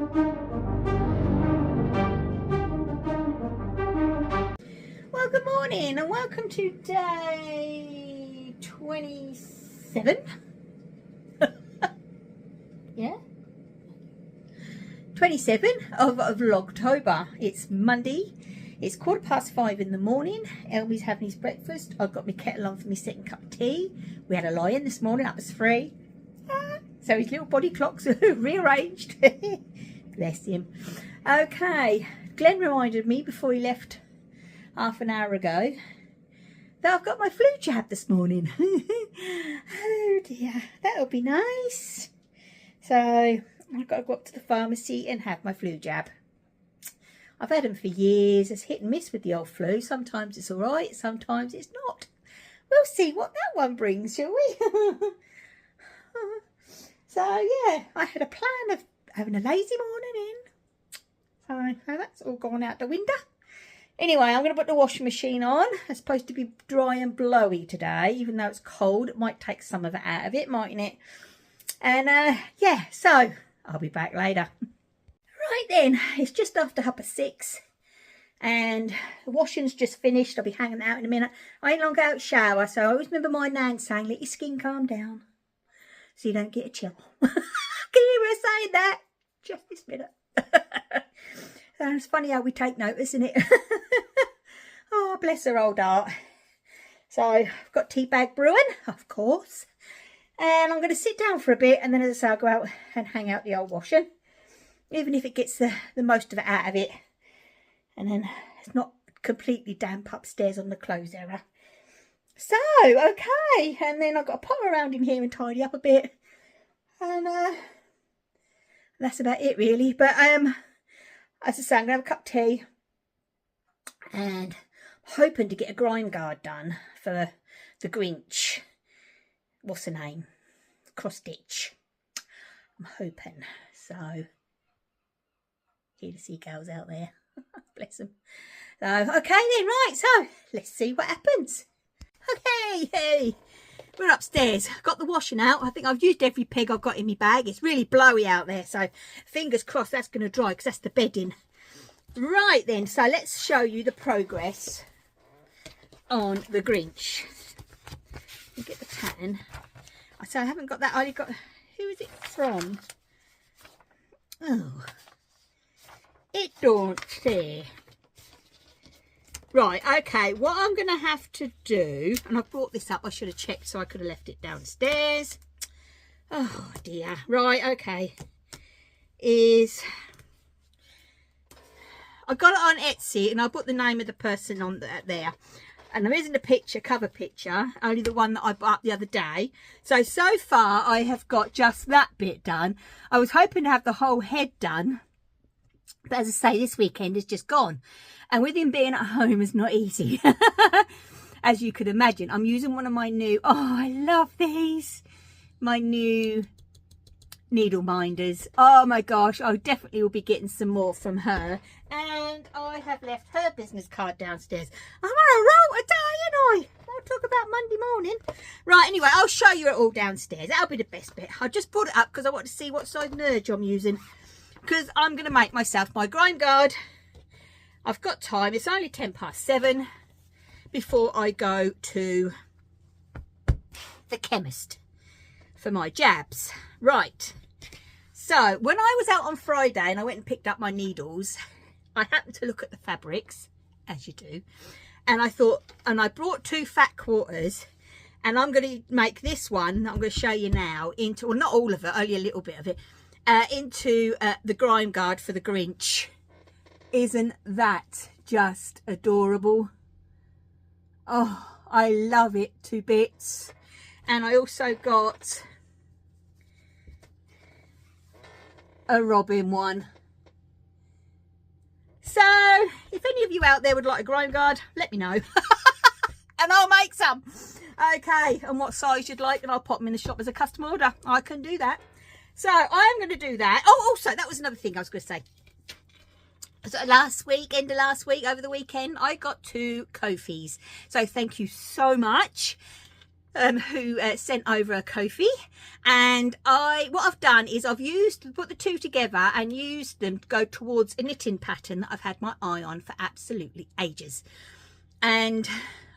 Well, good morning and welcome to day 27. Yeah, 27 of vlogtober. It's Monday. It's 5:15 in the morning. Elby's having his breakfast. I've got my kettle on for my second cup of tea. We had a lie-in this morning. That was free. So his little body clock's rearranged. Bless him. Okay, Glenn reminded me before he left half an hour ago that I've got my flu jab this morning. Oh dear, that'll be nice. So I've got to go up to the pharmacy and have my flu jab. I've had them for years. It's hit and miss with the old flu. Sometimes it's all right, sometimes it's not. We'll see what that one brings, shall we? So yeah, I had a plan of having a lazy morning in. So that's all gone out the window. Anyway, I'm going to put the washing machine on. It's supposed to be dry and blowy today, even though it's cold. It might take some of it out of it, mightn't it? And yeah, so I'll be back later. Right then, it's just after 6:30 and the washing's just finished. I'll be hanging out in a minute. I ain't long out shower, so I always remember my nan saying, let your skin calm down so you don't get a chill. Can you hear her saying that? Just this minute. It's funny how we take notice, isn't it? Oh, bless her old heart. So I've got tea bag brewing, of course. And I'm going to sit down for a bit, and then as I say, I'll go out and hang out the old washing. Even if it gets the most of it out of it. And then it's not completely damp upstairs on the clothes area. So, okay. And then I've got to pop around in here and tidy up a bit. And that's about it, really. But as I say, I'm going to have a cup of tea. And I'm hoping to get a grime guard done for the Grinch. What's her name? Cross stitch. I'm hoping. So, hear the seagulls out there. Bless them. So, okay then, right. So, let's see what happens. Okay, hey. We're upstairs. Got the washing out. I think I've used every peg I've got in my bag. It's really blowy out there. So, fingers crossed that's going to dry because that's the bedding. Right then. So, let's show you the progress on the Grinch. Let me get the pattern. So I haven't got that. I only got. Who is it from? Oh, it don't say. Right. Okay. What I'm going to have to do, and I brought this up. I should have checked, so I could have left it downstairs. Oh dear. Right. Okay. I got it on Etsy, and I put the name of the person on there. And there isn't a picture, cover picture, only the one that I bought the other day. So far I have got just that bit done. I was hoping to have the whole head done. But as I say, this weekend is just gone. And with him being at home is not easy. As you could imagine. I'm using one of my new, oh, I love these. My new needle minders. Oh my gosh, I definitely will be getting some more from her. And I have left her business card downstairs. I'm on a roll today, ain't I? I'll talk about Monday morning. Right, anyway, I'll show you it all downstairs. That'll be the best bit. I just brought it up because I want to see what size nudge I'm using. Because I'm going to make myself my grime guard. I've got time. It's only 7:10 before I go to the chemist for my jabs. Right. So, when I was out on Friday and I went and picked up my needles, I happened to look at the fabrics, as you do, and I thought, and I brought 2 fat quarters, and I'm going to make this one, I'm going to show you now, into, well, not all of it, only a little bit of it, into the grime guard for the Grinch. Isn't that just adorable? Oh, I love it to bits. And I also got a Robin one. So if any of you out there would like a grime guard, let me know. And I'll make some. Okay, and what size you'd like, and I'll pop them in the shop as a custom order. I can do that. So I'm going to do that. Oh, also, that was another thing I was going to say. So end of last week, over the weekend, I got 2 Ko-fis. So thank you so much. who sent over a Ko-fi, and what I've done is I've put the two together and used them to go towards a knitting pattern that I've had my eye on for absolutely ages. And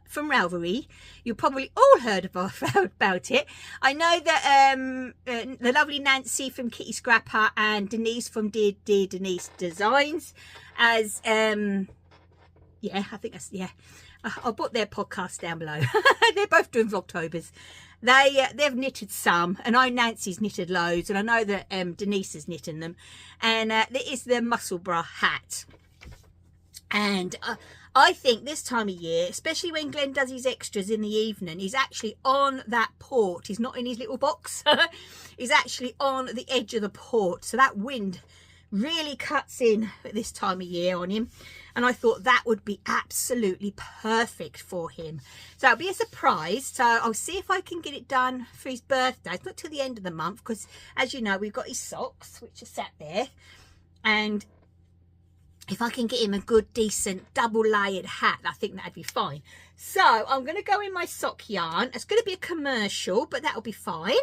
from Ravelry, you probably all heard about it. I know that the lovely Nancy from Kitty Scrapper and Denise from Dear Denise Designs, as yeah, I think that's, yeah, I'll put their podcast down below. They're both doing vlogtobers. They've knitted some, and I know Nancy's knitted loads, and I know that Denise is knitting them. And there is the Musselburgh hat. And I think this time of year, especially when Glenn does his extras in the evening, he's actually on that port. He's not in his little box. He's actually on the edge of the port. So that wind really cuts in at this time of year on him. And I thought that would be absolutely perfect for him. So it'll be a surprise. So I'll see if I can get it done for his birthday. It's not till the end of the month because, as you know, we've got his socks, which are sat there. And if I can get him a good, decent, double-layered hat, I think that'd be fine. So I'm going to go in my sock yarn. It's going to be a commercial, but that'll be fine.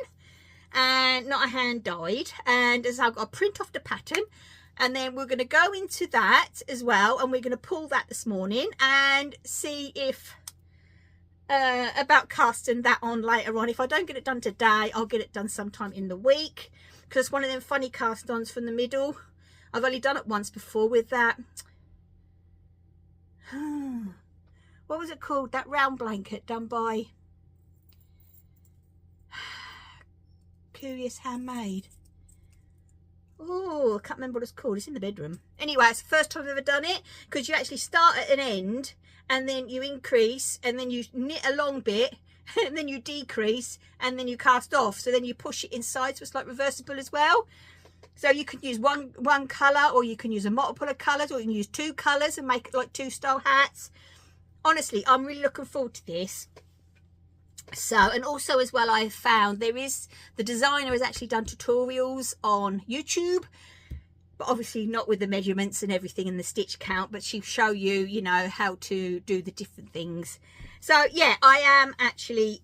And not a hand-dyed. And as I've got to print off the pattern. And then we're going to go into that as well. And we're going to pull that this morning and see if about casting that on later on. If I don't get it done today, I'll get it done sometime in the week. Because it's one of them funny cast-ons from the middle. I've only done it once before with that. What was it called? That round blanket done by Curious Handmade. Oh, I can't remember what it's called. It's in the bedroom. Anyway, it's the first time I've ever done it, because you actually start at an end and then you increase and then you knit a long bit and then you decrease and then you cast off. So then you push it inside, so it's like reversible as well. So you can use one colour, or you can use a multiple of colours, or you can use two colours and make it like two style hats. Honestly, I'm really looking forward to this. So, and also as well, I found the designer has actually done tutorials on YouTube, but obviously not with the measurements and everything and the stitch count, but she'll show you, you know, how to do the different things. So yeah, I am actually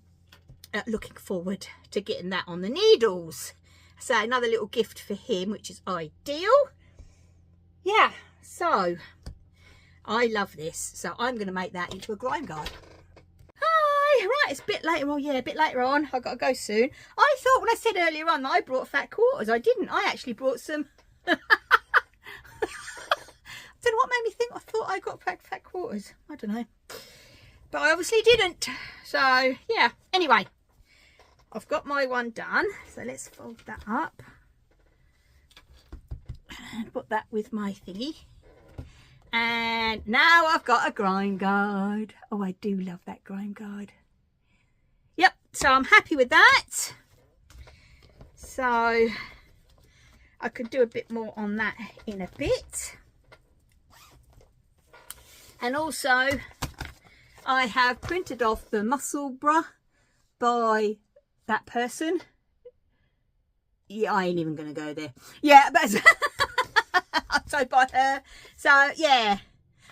looking forward to getting that on the needles. So another little gift for him, which is ideal. Yeah, so I love this. So I'm going to make that into a grime guard. Hi, right, it's a bit later on. Yeah, a bit later on. I've got to go soon. I thought when I said earlier on that I brought fat quarters. I didn't. I actually brought some. I don't know what made me think I thought I got fat quarters. I don't know. But I obviously didn't. So, yeah. Anyway. I've got my one done, so let's fold that up and put that with my thingy. And now I've got a grime guard. Oh, I do love that grime guard. Yep, so I'm happy with that. So I could do a bit more on that in a bit. And also I have printed off the Musselburgh by that person. Yeah, I ain't even gonna go there. Yeah, but so by her. So yeah,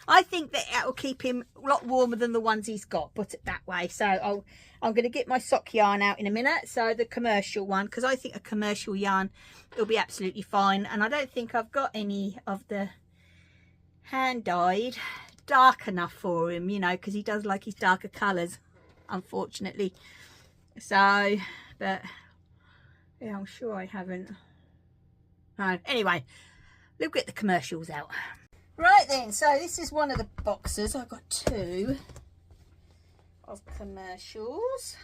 I think that it will keep him a lot warmer than the ones he's got, put it that way. So I'm gonna get my sock yarn out in a minute. So the commercial one, because I think a commercial yarn will be absolutely fine. And I don't think I've got any of the hand dyed dark enough for him, you know, because he does like his darker colours, unfortunately. So, but yeah, I'm sure I haven't. No, anyway, we'll get the commercials out. Right then, so this is one of the boxes. I've got two of commercials.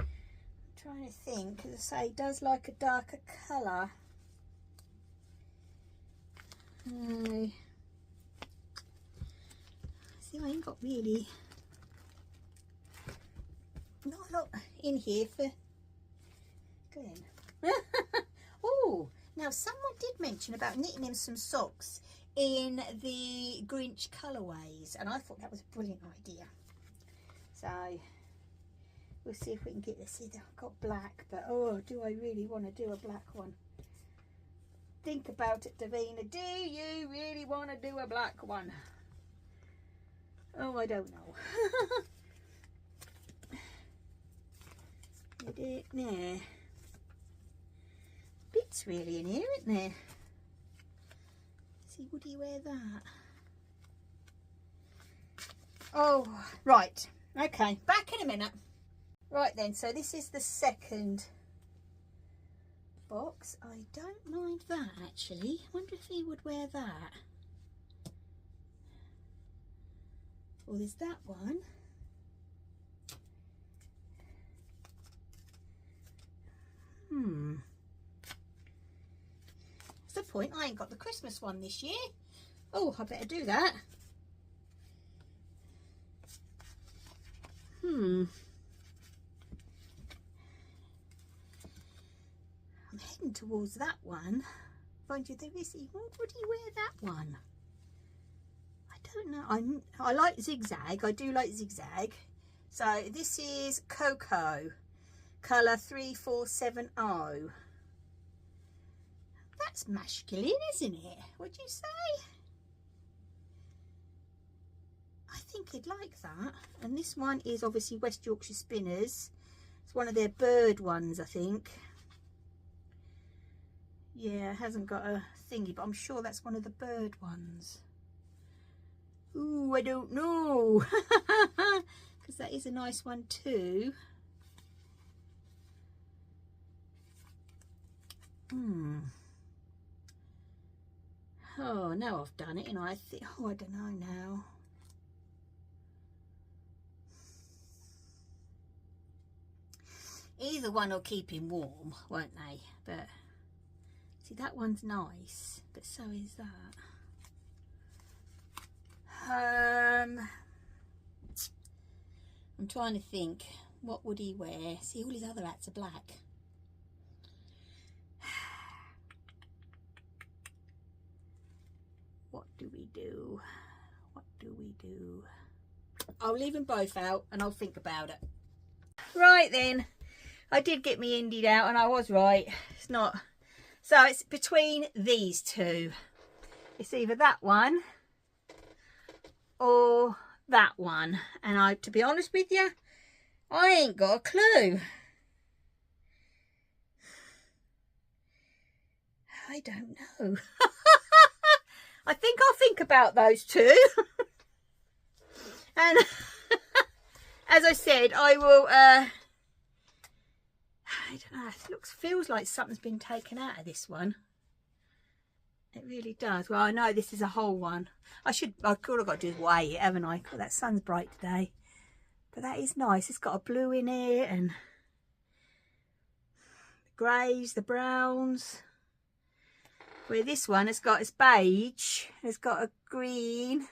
I'm trying to think, as I say, it does like a darker colour. See, I ain't got really not a lot in here for Glenn. Oh, now someone did mention about knitting him some socks in the Grinch colourways, and I thought that was a brilliant idea. So we'll see if we can get this in. I've got black, but oh, do I really want to do a black one? Think about it, Davina. Do you really want to do a black one? Oh, I don't know. put it there. Bits really in here, isn't there? See, would he wear that? Oh, right. Okay, back in a minute. Right then, so this is the second box. I don't mind that actually. I wonder if he would wear that. Well, there's that one. What's the point? I ain't got the Christmas one this year. Oh, I better do that. I'm heading towards that one. Mind you, would he wear that one? I don't know. I like zigzag. I do like zigzag. So this is Cocoa, colour 3470. That's masculine, isn't it? Would you say? I think he'd like that. And this one is obviously West Yorkshire Spinners. It's one of their bird ones, I think. Yeah, it hasn't got a thingy, but I'm sure that's one of the bird ones. Ooh, I don't know. Because that is a nice one too. Oh, now I've done it, and I think, oh, I don't know now. Either one will keep him warm, won't they? But see, that one's nice, but so is that. I'm trying to think, what would he wear? See, all his other hats are black. What do we do? What do we do? I'll leave them both out and I'll think about it. Right then, I did get me indied out and I was right. It's not. So it's between these two. It's either that one or that one. And to be honest with you, I ain't got a clue. I don't know. I think I'll think about those two. And as I said, I will, I don't know, it feels like something's been taken out of this one. It really does. Well, I know this is a whole one. I could have got to do weigh it, haven't I? God, that sun's bright today. But that is nice. It's got a blue in it and the greys, the browns. Where this one has got its beige, it's got a green.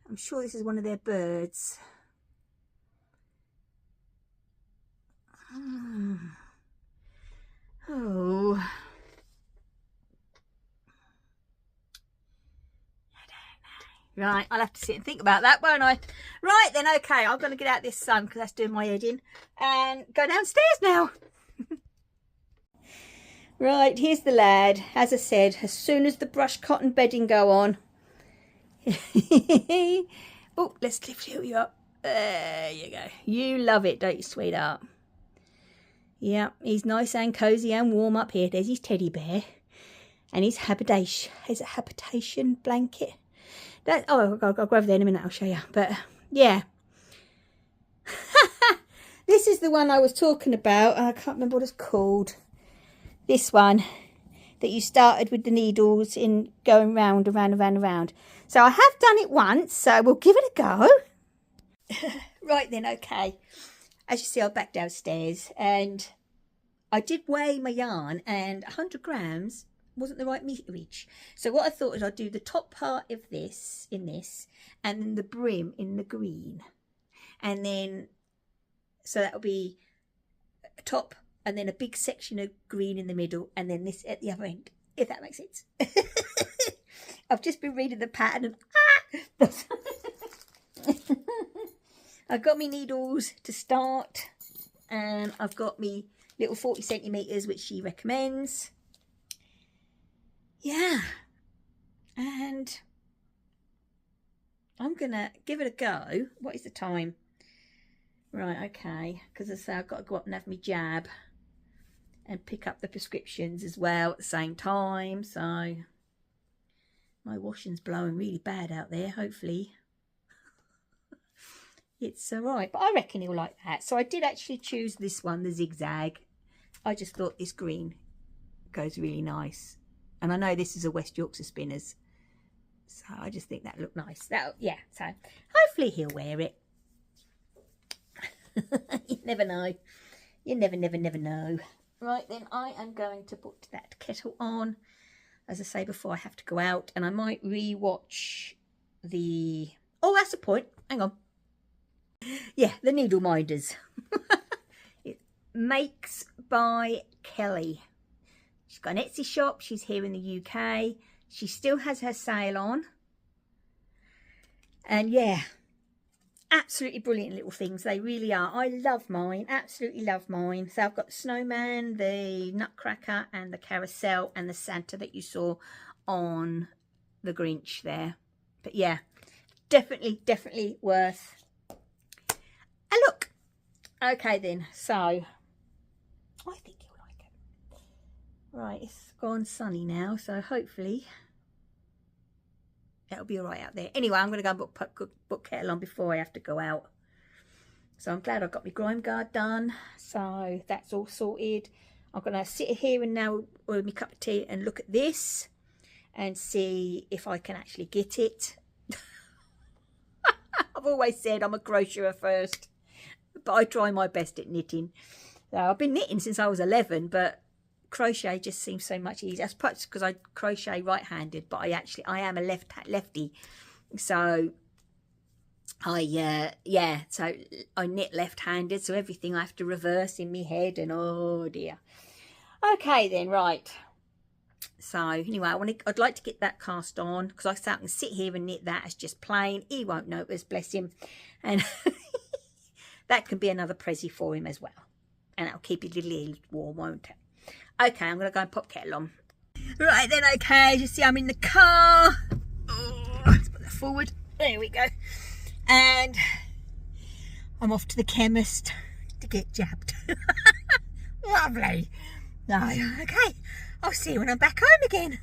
I'm sure this is one of their birds. Oh. Right, I'll have to sit and think about that, won't I? Right then, okay, I'm going to get out this sun because that's doing my head in and go downstairs now. Right, here's the lad. As I said, as soon as the brush cotton bedding go on. Oh, let's lift you up. There you go. You love it, don't you, sweetheart? Yeah, he's nice and cosy and warm up here. There's his teddy bear and his habitation blanket. I'll go over there in a minute, I'll show you. But yeah. This is the one I was talking about. I can't remember what it's called. This one that you started with the needles in going round and round and round and round. So I have done it once, so we'll give it a go. Right then, okay. As you see, I'm back downstairs and I did weigh my yarn and 100 grams wasn't the right meterage. So what I thought is I'd do the top part of this in this and then the brim in the green. And then, so that'll be a top and then a big section of green in the middle and then this at the other end, if that makes sense. I've just been reading the pattern and I've got my needles to start and I've got me little 40 centimetres which she recommends. Yeah, and I'm gonna give it a go. What is the time? Right, okay, because I say I've got to go up and have my jab and pick up the prescriptions as well at the same time. So my washing's blowing really bad out there. Hopefully it's all right, but I reckon he'll like that. So I did actually choose this one, the zigzag. I just thought this green goes really nice, and I know this is a West Yorkshire Spinners, so I just think that looked nice. That, yeah, so hopefully he'll wear it. You never know. You never know. Right, then I am going to put that kettle on. As I say before, I have to go out, and I might re-watch the... Oh, that's the point. Hang on. Yeah, the Needle Minders. It Makes by Kelly. She's got an Etsy shop. She's here in the UK. She still has her sale on. And yeah, absolutely brilliant little things. They really are. I love mine. Absolutely love mine. So I've got the snowman, the nutcracker, and the carousel, and the Santa that you saw on the Grinch there. But yeah, definitely worth a look. Okay then, so I think you'll like it. Right, it's gone sunny now, so hopefully it'll be all right out there. Anyway, I'm going to go and book kettle on before I have to go out. So I'm glad I got my grime guard done. So that's all sorted. I'm going to sit here and now with my cup of tea and look at this and see if I can actually get it. I've always said I'm a crocheter first, but I try my best at knitting. So I've been knitting since I was 11, but crochet just seems so much easier. That's perhaps because I crochet right-handed, but I am a lefty, so so I knit left-handed, so everything I have to reverse in my head, and oh dear. Okay then, right. So anyway, I'd like to get that cast on, because I can sit here and knit that as just plain. He won't notice, bless him, and that can be another pressie for him as well, and that'll keep his little ears warm, won't it? Okay, I'm going to go and pop kettle on. Right then, okay, as you see, I'm in the car. Oh, let's put that forward. There we go. And I'm off to the chemist to get jabbed. Lovely. No, okay, I'll see you when I'm back home again.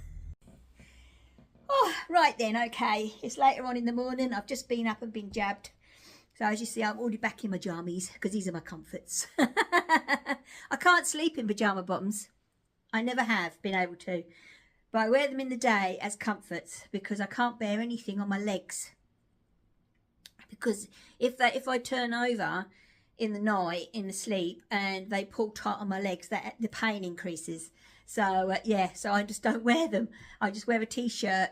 Oh, right then, okay. It's later on in the morning. I've just been up and been jabbed. So as you see, I'm already back in my jammies, because these are my comforts. I can't sleep in pyjama bottoms. I never have been able to, but I wear them in the day as comforts because I can't bear anything on my legs. Because if I turn over in the night in the sleep and they pull tight on my legs, the pain increases. So yeah, so I just don't wear them. I just wear a t-shirt,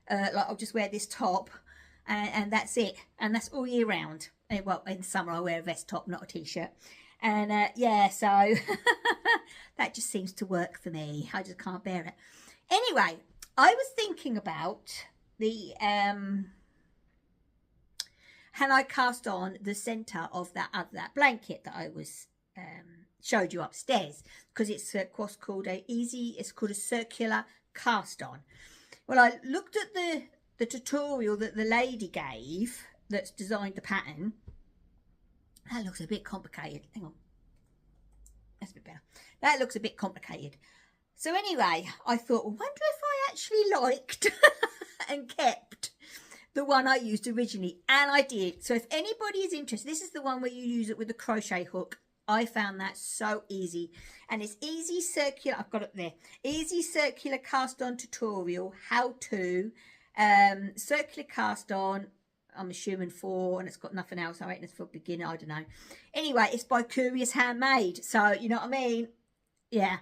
like I'll just wear this top, and that's it, and that's all year round. Well, in summer I wear a vest top, not a t-shirt. And yeah, so that just seems to work for me. I just can't bear it. Anyway, I was thinking about the and I cast on the centre of that blanket that I was showed you upstairs, because it's what's called it's called a circular cast on. Well, I looked at the tutorial that the lady gave that's designed the pattern. That looks a bit complicated. Hang on. That's a bit better. That looks a bit complicated. So anyway, I thought, well, wonder if I actually liked and kept the one I used originally. And I did. So if anybody is interested, this is the one where you use it with the crochet hook. I found that so easy. And it's easy circular. I've got it there. Easy circular cast on tutorial. How to circular cast on. I'm assuming 4, and it's got nothing else. I reckon it's for beginner. I don't know. Anyway, it's by Curious Handmade. So, you know what I mean? Yeah.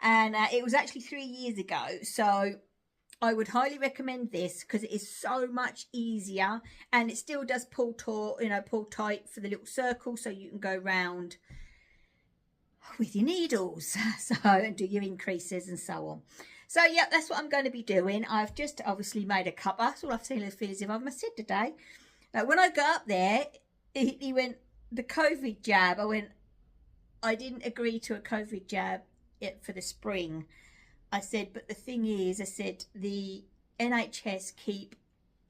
And it was actually 3 years ago. So, I would highly recommend this because it is so much easier. And it still does pull tight for the little circle. So, you can go round with your needles. So, and do your increases and so on. So, yeah, that's what I'm going to be doing. I've just obviously made a cover. That's all I've seen as feel as if I've said today. When I got up there, he went, the COVID jab. I didn't agree to a COVID jab for the spring. I said, but the thing is, I said, the NHS keep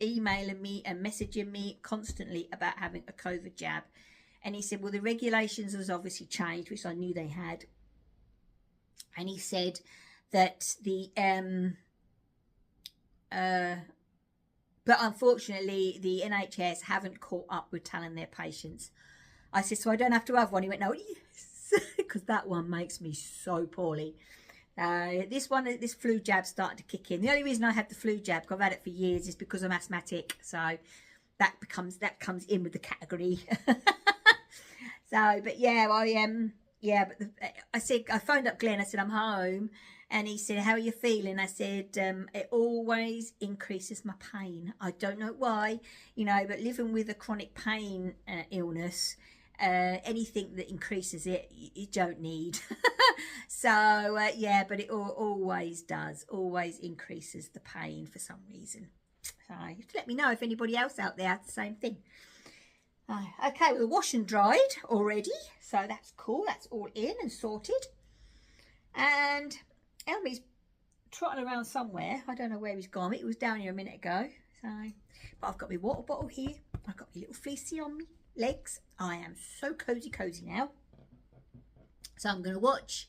emailing me and messaging me constantly about having a COVID jab. And he said, well, the regulations has obviously changed, which I knew they had. And he said that but unfortunately, the NHS haven't caught up with telling their patients. I said, so I don't have to have one? He went, no, yes, because that one makes me so poorly. This flu jab started to kick in. The only reason I had the flu jab, because I've had it for years, is because I'm asthmatic. So that comes in with the category. So, but yeah, I phoned up Glenn. I said, I'm home. And he said, how are you feeling? I said, it always increases my pain. I don't know why, but living with a chronic pain illness, anything that increases it, you don't need. So, yeah, but it always always increases the pain for some reason. So you have to let me know if anybody else out there has the same thing. Okay, well, the wash and dried already, so that's cool. That's all in and sorted. And Elmy's trotting around somewhere. I don't know where he's gone. It was down here a minute ago. So, but I've got my water bottle here. I've got my little fleecy on my legs. I am so cozy now. So I'm going to watch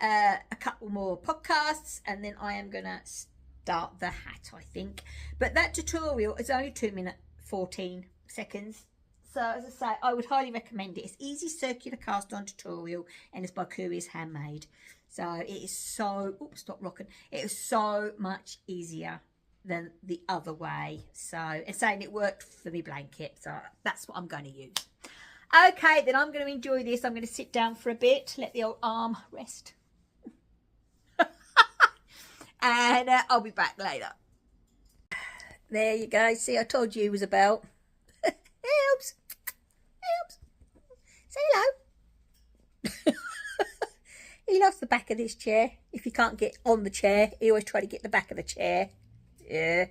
a couple more podcasts, and then I am going to start the hat, I think. But that tutorial is only 2 minutes 14 seconds. So as I say, I would highly recommend it. It's easy circular cast on tutorial, and it's by Courier's Handmade. So it is so, oops, stop rocking. It is so much easier than the other way. So, and saying it worked for me blanket. So that's what I'm going to use. Okay, then I'm going to enjoy this. I'm going to sit down for a bit, let the old arm rest. And I'll be back later. There you go. See, I told you he was about. Helps. Say hello. He loves the back of this chair. If he can't get on the chair, he always try to get the back of the chair. Yeah.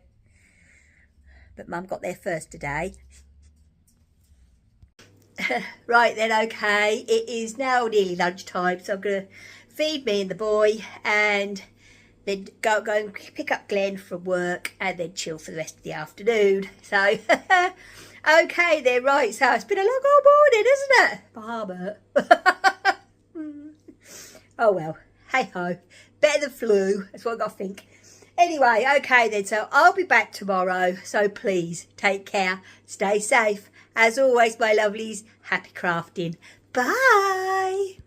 But Mum got there first today. Right then, okay. It is now nearly lunchtime, so I'm going to feed me and the boy, and then go and pick up Glenn from work, and then chill for the rest of the afternoon. So, okay then, right. So it's been a long old morning, isn't it? Barbara. Oh well, hey ho. Better than flu. That's what I got to think. Anyway, okay then. So I'll be back tomorrow. So please take care. Stay safe. As always, my lovelies, happy crafting. Bye.